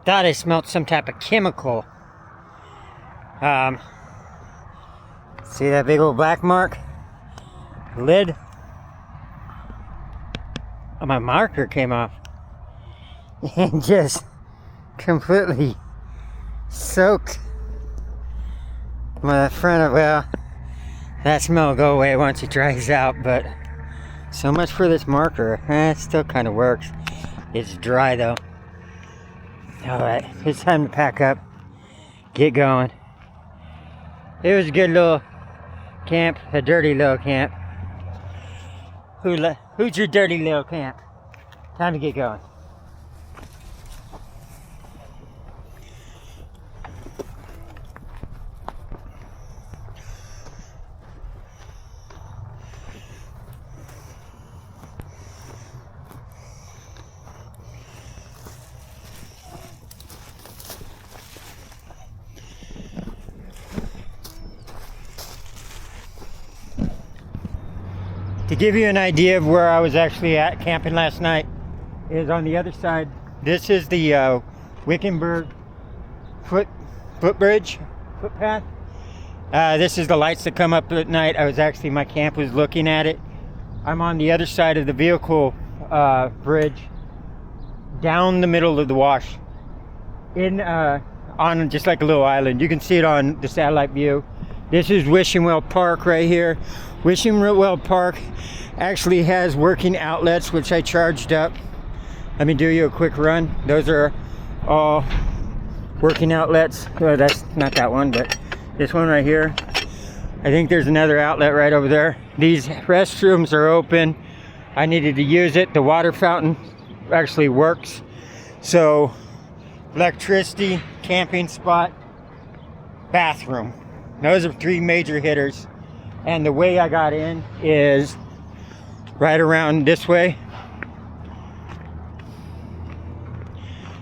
Thought I smelled some type of chemical. See that big old black mark? The lid. Oh, my marker came off. And just completely soaked my front of, well, that smell will go away once it dries out, but so much for this marker. It still kind of works. It's dry though. Alright, it's time to pack up, get going. It was a good little camp, a dirty little camp. Who's your dirty little camp? Time to get going. To give you an idea of where I was actually at camping last night is on the other side. This is the Wickenburg footpath. This is the lights that come up at night. My camp was looking at it. I'm on the other side of the vehicle bridge, down the middle of the wash, on just like a little island. You can see it on the satellite view. This is Wickenburg Park right here. Wickenburg Park actually has working outlets, which I charged up. Let me do you a quick run. Those are all working outlets. Well, that's not that one, but this one right here. I think there's another outlet right over there. These restrooms are open. I needed to use it. The water fountain actually works. So, electricity, camping spot, bathroom. Those are three major hitters. And the way I got in is right around this way.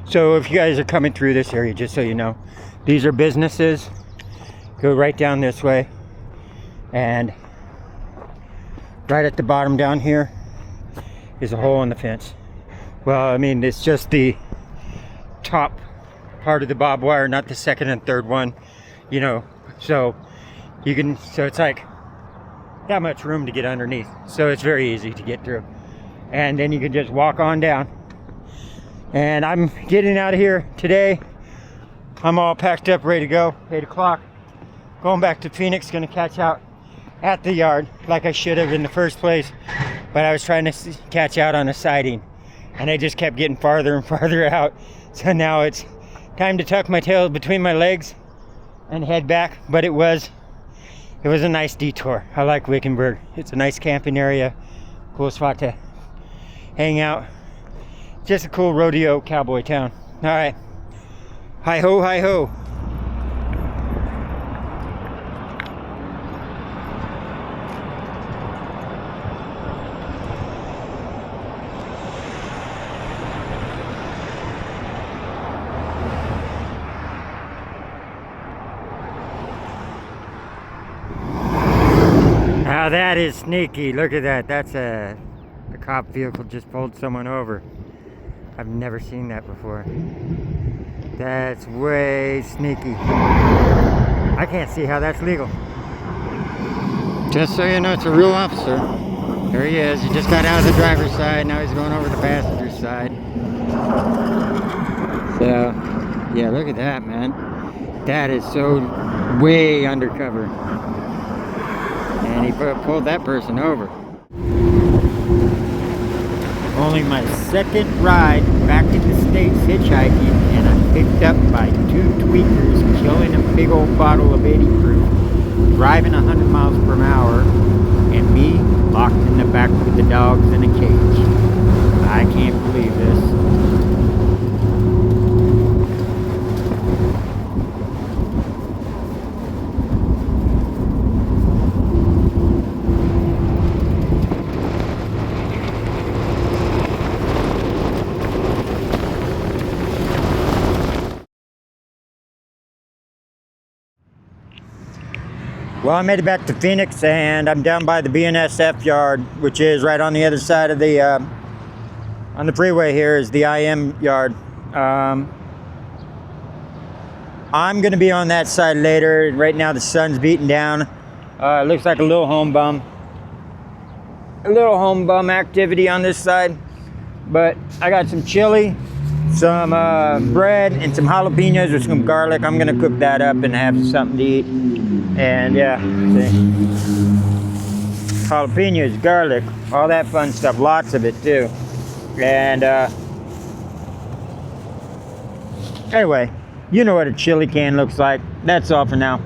So if you guys are coming through this area, just so you know, these are businesses. Go right down this way. And right at the bottom down here is a hole in the fence. Well, I mean, it's just the top part of the barbed wire, not the second and third one, you know. So it's like that much room to get underneath, so it's very easy to get through, and then you can just walk on down. And I'm getting out of here today. I'm all packed up, ready to go. 8 o'clock, going back to Phoenix. Gonna catch out at the yard like I should have in the first place, but I was trying to catch out on a siding, and I just kept getting farther and farther out. So now it's time to tuck my tail between my legs and head back. But it was a nice detour. I like Wickenburg. It's a nice camping area, cool spot to hang out. Just a cool rodeo cowboy town. All right, hi ho, hi ho. Now that is sneaky. Look at that. That's the cop vehicle just pulled someone over. I've never seen that before. That's way sneaky. I can't see how that's legal. Just so you know, it's a real officer. There he is. He just got out of the driver's side. Now he's going over the passenger's side. So, yeah, look at that, man. That is so way undercover. And he pulled that person over. Only my second ride back to the States hitchhiking, and I'm picked up by two tweakers killing a big old bottle of 80 proof, driving 100 miles per hour, and me locked in the back with the dogs in a cage. I can't believe this. Well, I made it back to Phoenix, and I'm down by the BNSF yard, which is right on the other side of the on the freeway here is the IM yard. I'm gonna be on that side later. Right now the sun's beating down. It looks like a little home bum. A little home bum activity on this side. But I got some chili, some bread, and some jalapenos with some garlic. I'm gonna cook that up and have something to eat. And yeah, see. Jalapenos, garlic, all that fun stuff, lots of it too. And anyway, you know what a chili can looks like. That's all for now.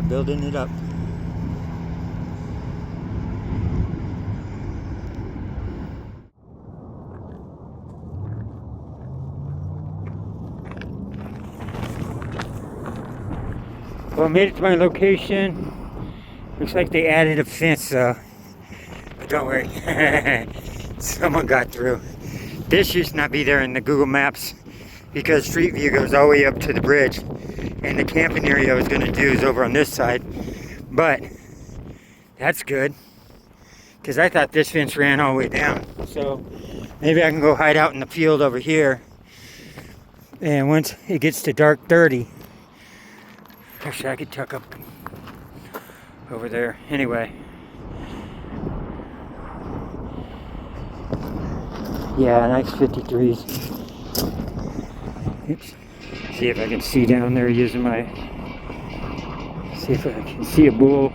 Building it up. Well, I made it to my location. Looks like they added a fence, but don't worry. Someone got through. This used to not be there in the Google Maps because Street View goes all the way up to the bridge. And the camping area I was going to do is over on this side. But that's good. Because I thought this fence ran all the way down. So maybe I can go hide out in the field over here. And once it gets to dark 30. Actually, I could tuck up over there. Anyway. Yeah, nice 53s. Oops. See if I can see down there using my... See if I can see a bull.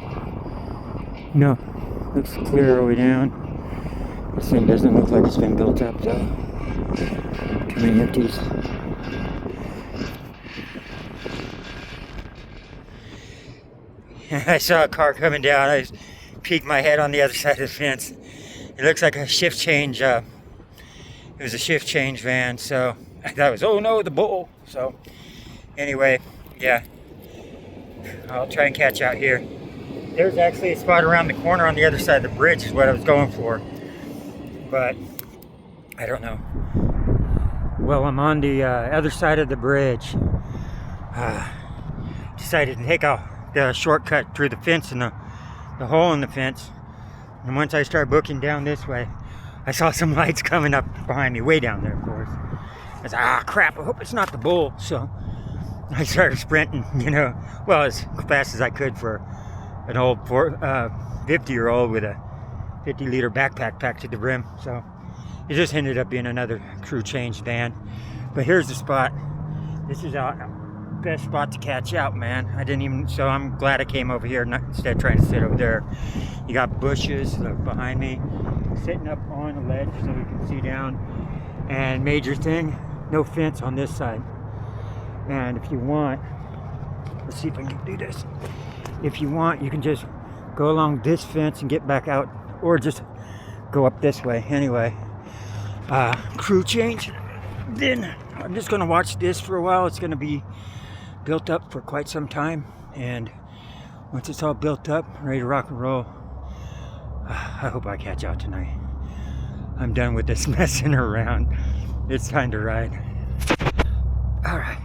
No. Looks clear all the way down. This thing doesn't look like it's been built up though. Too many empties. I saw a car coming down. I peeked my head on the other side of the fence. It looks like a shift change. It was a shift change van, so I thought it was, oh no, the bull. So anyway, yeah, I'll try and catch out here. There's actually a spot around the corner on the other side of the bridge is what I was going for, but I don't know. Well, I'm on the other side of the bridge. Decided to take the shortcut through the fence and the hole in the fence. And once I started booking down this way, I saw some lights coming up behind me, way down there, of course. I was like, ah, crap, I hope it's not the bull. So I started sprinting, you know, well, as fast as I could for an old 50-year-old with a 50-liter backpack packed to the brim. So it just ended up being another crew change van. But here's the spot. This is our best spot to catch out, man. So I'm glad I came over here instead of trying to sit over there. You got bushes behind me, sitting up on a ledge so you can see down. And major thing, no fence on this side. And if you want, let's see if I can do this. If you want, you can just go along this fence and get back out, or just go up this way. Anyway, crew change. Then I'm just gonna watch this for a while. It's gonna be built up for quite some time, and once it's all built up, ready to rock and roll, I hope I catch out tonight. I'm done with this messing around. It's time to ride. All right.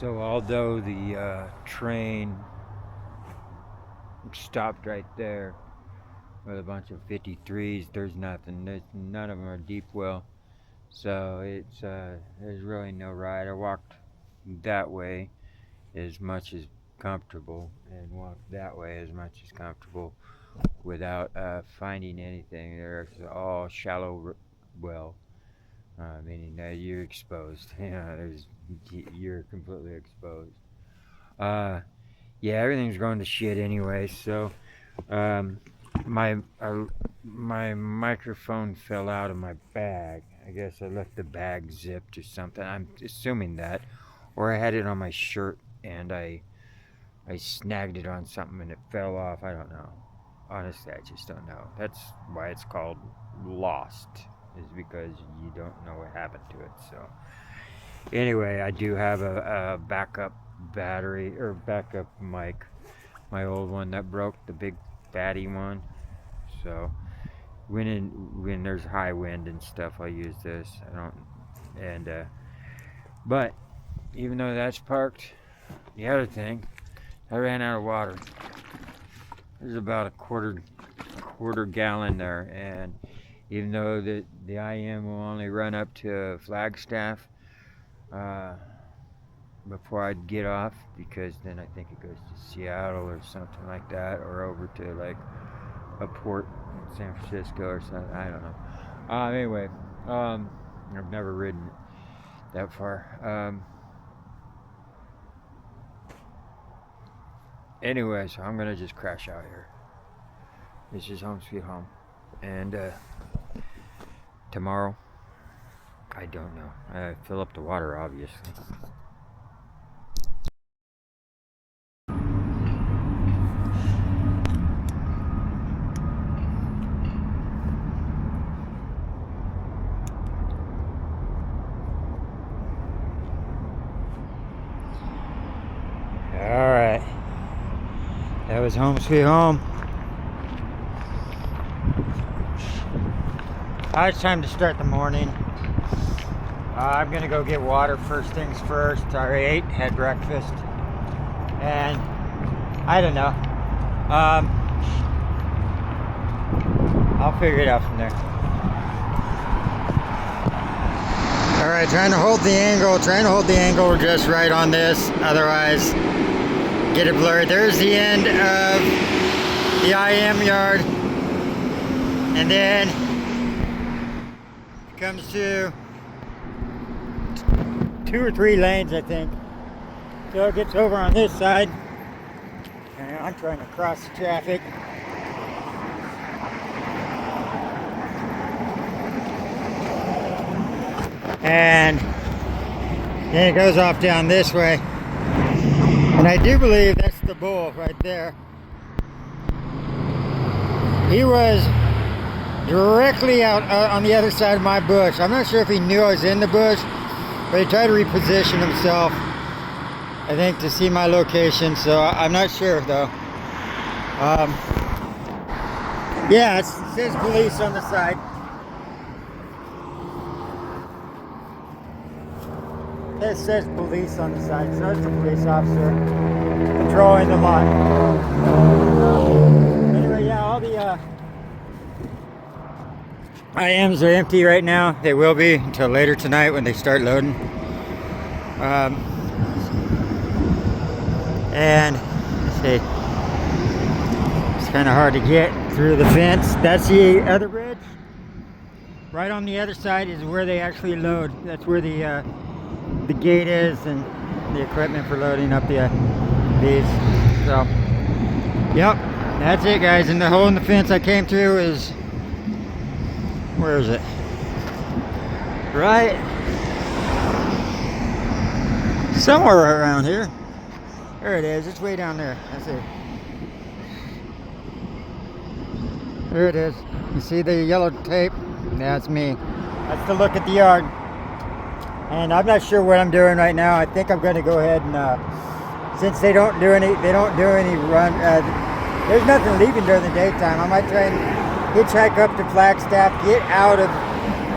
So although the train stopped right there with a bunch of 53s, there's nothing. None of them are deep well. So there's really no ride. I walked that way as much as comfortable and walked that way as much as comfortable without finding anything. They're all shallow well, meaning that you're exposed. You're completely exposed. Yeah, everything's going to shit anyway. So my microphone fell out of my bag. I guess I left the bag zipped or something. I'm assuming that, or I had it on my shirt and I snagged it on something and it fell off. I don't know. Honestly, I just don't know. That's why it's called lost, is because you don't know what happened to it. So anyway, I do have a backup battery or backup mic. My old one that broke, the big fatty one. So when there's high wind and stuff, I use this. I don't, and but even though that's parked, the other thing, I ran out of water. There's about a quarter gallon there, and even though the IM will only run up to Flagstaff before I'd get off, because then I think it goes to Seattle or something like that, or over to like a port in San Francisco or something. I don't know. Anyway, I've never ridden that far. Anyway, so I'm gonna just crash out here. This is home sweet home, and tomorrow, I don't know. I fill up the water, obviously. All right. That was home sweet home. It's time to start the morning. I'm gonna go get water first things first. I already ate, had breakfast, and I don't know. I'll figure it out from there. All right, trying to hold the angle just right on this. Otherwise, get it blurred. There's the end of the IM yard, and then it comes to 2 or 3 lanes, I think. So it gets over on this side, and I'm trying to cross the traffic. And then it goes off down this way. And I do believe that's the bull right there. He was directly out on the other side of my bush. I'm not sure if he knew I was in the bush, but he tried to reposition himself, I think, to see my location. So I'm not sure though. Yeah, it says police on the side. It says police on the side, so it's a police officer patrolling the lot. Anyway, yeah, all the IMs are empty right now. They will be until later tonight when they start loading. And let's see, it's kind of hard to get through the fence. That's the other bridge. Right on the other side is where they actually load. That's where the gate is and the equipment for loading up these. So, yep, that's it, guys. And the hole in the fence I came through is, where is it? Right somewhere around here. There it is. It's way down there. That's it. There it is. You see the yellow tape? That's me. That's the look at the yard. And I'm not sure what I'm doing right now. I think I'm going to go ahead and, since they don't do any run. There's nothing leaving during the daytime. I might try and hitchhike up to Flagstaff, get out of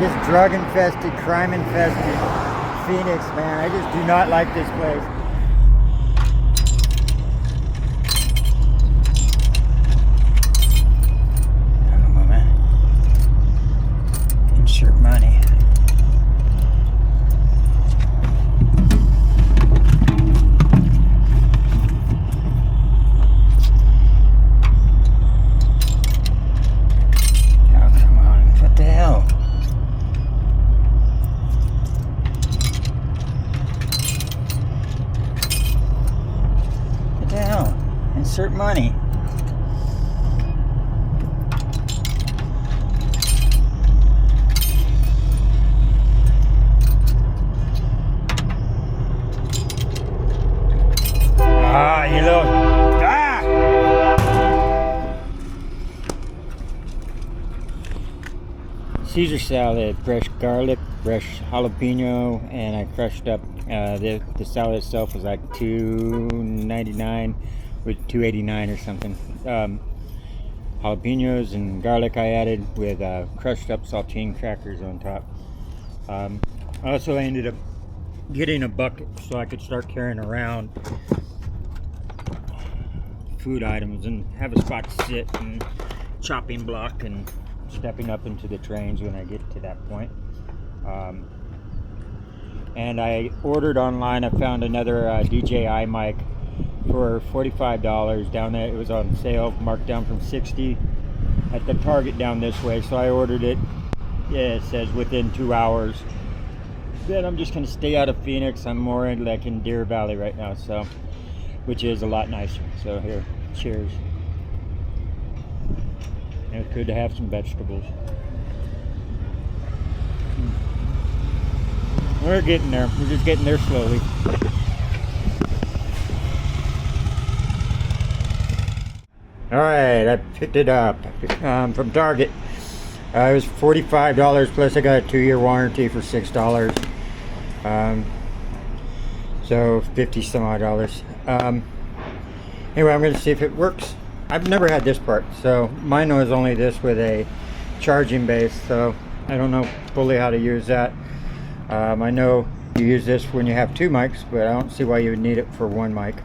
this drug-infested, crime-infested Phoenix, man. I just do not like this place. insert money. Oh, come on. What the hell? What the hell? Insert money. Ah, you little... Ah! Caesar salad, fresh garlic, fresh jalapeno, and I crushed up the salad itself was like $2.99 with $2.89 or something. Jalapenos and garlic I added with crushed up saltine crackers on top. Also, I ended up getting a bucket so I could start carrying around food items and have a spot to sit and chopping block and stepping up into the trains when I get to that point. And I ordered online. I found another DJI mic for $45 down there. It was on sale, marked down from $60 at the Target down this way. So I ordered it. Yeah, it says within 2 hours. Then I'm just gonna stay out of Phoenix. I'm more in like in Deer Valley right now, so which is a lot nicer. So here, cheers. And it's good to have some vegetables. We're getting there. We're just getting there slowly. Alright, I picked it up from Target. It was $45 plus I got a 2-year warranty for $6. So 50 some odd dollars. Anyway, I'm going to see if it works. I've never had this part, so mine was only this with a charging base, so I don't know fully how to use that. I know you use this when you have 2 mics, but I don't see why you would need it for 1 mic.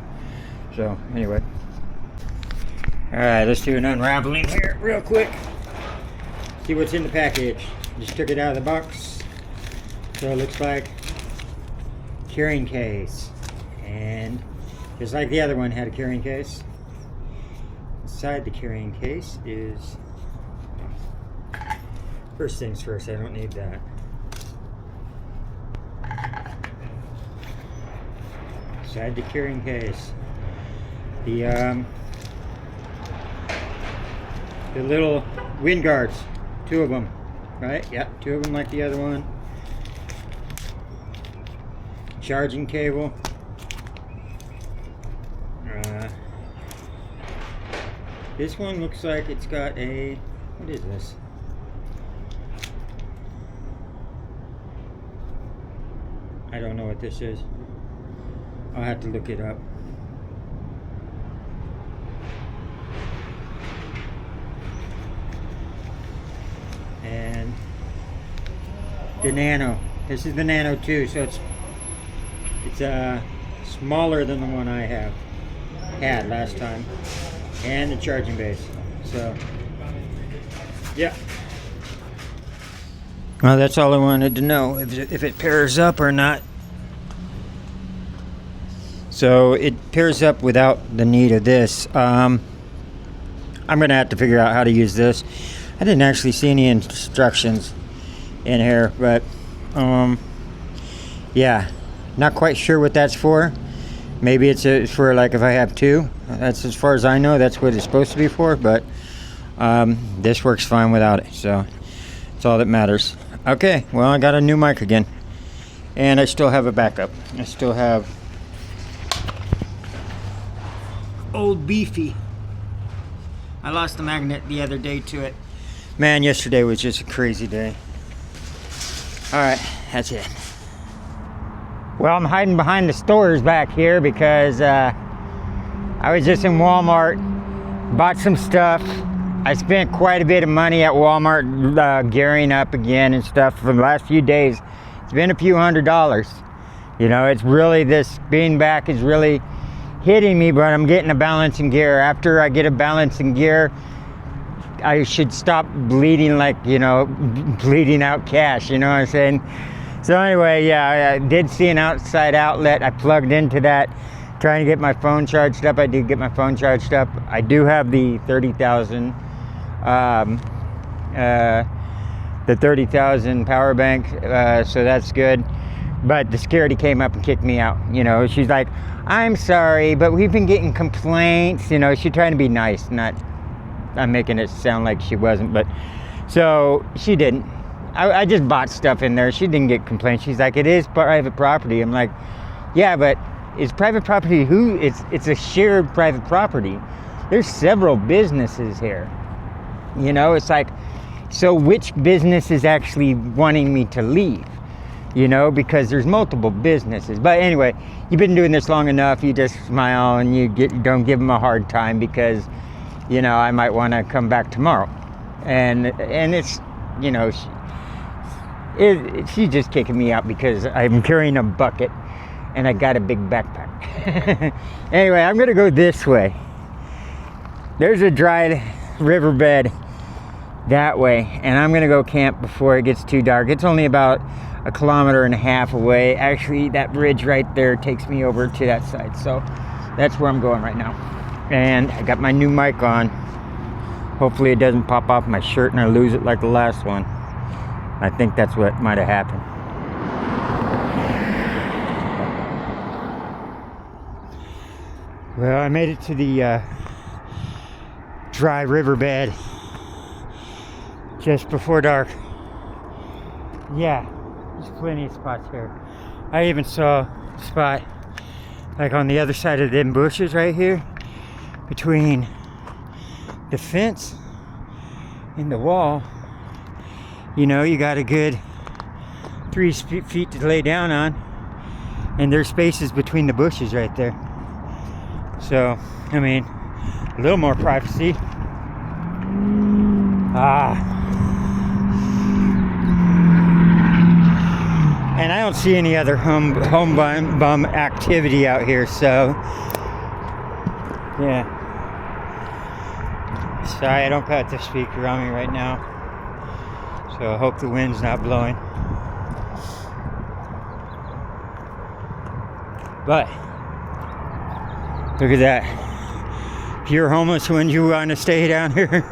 So anyway, alright, let's do an unraveling here real quick. See what's in the package. Just took it out of the box, so it looks like carrying case, and just like the other one had a carrying case, inside the carrying case is, first things first, I don't need that. Inside the carrying case, the little wind guards, 2 of them, right? Yep, 2 of them like the other one. Charging cable. This one looks like it's got a, what is this? I don't know what this is. I'll have to look it up. And the Nano. This is the Nano 2, so it's smaller than the one I had last time. And the charging base. So, yeah. Well, that's all I wanted to know, if it pairs up or not. So it pairs up without the need of this. I'm gonna have to figure out how to use this. I didn't actually see any instructions in here, but yeah, not quite sure what that's for. Maybe it's for like if I have 2. That's as far as I know. That's what it's supposed to be for. But this works fine without it, so that's all that matters. Okay, well, I got a new mic again, and I still have a backup. I still have old Beefy. I lost the magnet the other day to it. Man, yesterday was just a crazy day. Alright, that's it. Well, I'm hiding behind the stores back here because I was just in Walmart, bought some stuff. I spent quite a bit of money at Walmart gearing up again and stuff for the last few days. It's been a few $100s. You know, it's really, this being back is really hitting me, but I'm getting a balancing gear. After I get a balancing gear, I should stop bleeding, like, you know, bleeding out cash, you know what I'm saying? So anyway, yeah, I did see an outside outlet. I plugged into that, trying to get my phone charged up. I did get my phone charged up. I do have the 30,000 power bank, so that's good. But the security came up and kicked me out. You know, she's like, I'm sorry, but we've been getting complaints. You know, she's trying to be nice, I'm making it sound like she wasn't, but so she didn't. I just bought stuff in there. She didn't get complaints. She's like, it is private property. I'm like, yeah, but it's private property. It's a shared private property. There's several businesses here. You know, it's like, so which business is actually wanting me to leave? You know, because there's multiple businesses. But anyway, you've been doing this long enough. You just smile and you don't give them a hard time, because, you know, I might want to come back tomorrow. And it's, you know, she's just kicking me out because I'm carrying a bucket and I got a big backpack. Anyway, I'm gonna go this way. There's a dry riverbed that way, and I'm gonna go camp before it gets too dark. It's only about 1.5 kilometers away. Actually, that bridge right there takes me over to that side, so that's where I'm going right now. And I got my new mic on. Hopefully it doesn't pop off my shirt and I lose it like the last one. I think that's what might have happened. Well, I made it to the dry riverbed just before dark. Yeah, there's plenty of spots here. I even saw a spot like on the other side of them bushes right here, between the fence and the wall. You know, you got a good 3 feet to lay down on, and there's spaces between the bushes right there. So, I mean, a little more privacy. And I don't see any other home bum activity out here, so yeah. Sorry, I don't got the speaker on me right now, so I hope the wind's not blowing. But look at that. If you're homeless, when you want to stay down here.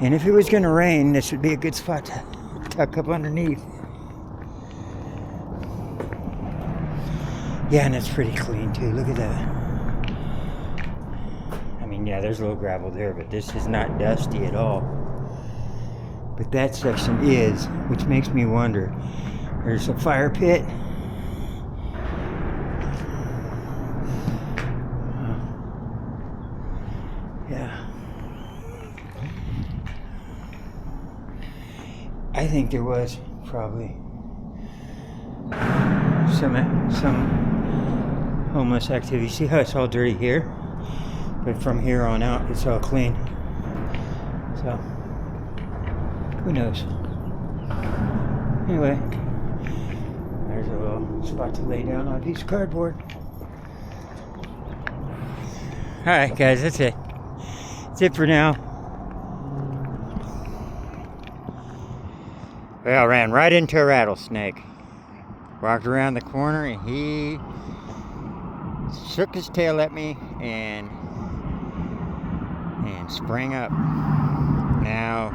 And if it was going to rain, this would be a good spot to tuck up underneath. Yeah, and it's pretty clean too. Look at that. I mean, yeah, there's a little gravel there, but this is not dusty at all. But that section is, which makes me wonder. There's a fire pit. Yeah. I think there was probably some homeless activity. See how it's all dirty here? But from here on out, it's all clean. So, who knows? Anyway, there's a little spot to lay down on a piece of cardboard. Alright guys, that's it. That's it for now. Well, I ran right into a rattlesnake. Walked around the corner and he shook his tail at me and sprang up. Now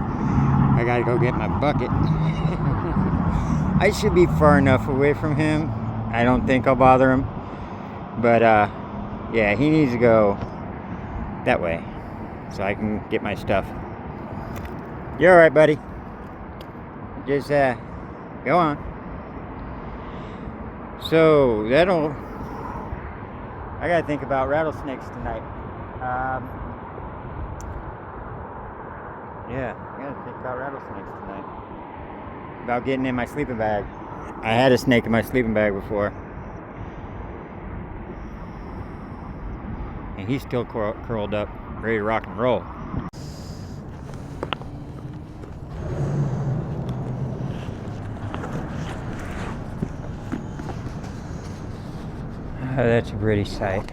I gotta go get my bucket. I should be far enough away from him. I don't think I'll bother him. But yeah, he needs to go that way so I can get my stuff. You alright, buddy? Just go on. So I gotta think about rattlesnakes tonight. Yeah, I gotta think about rattlesnakes tonight. About getting in my sleeping bag. I had a snake in my sleeping bag before. And he's still curled up, ready to rock and roll. Oh, that's a pretty sight.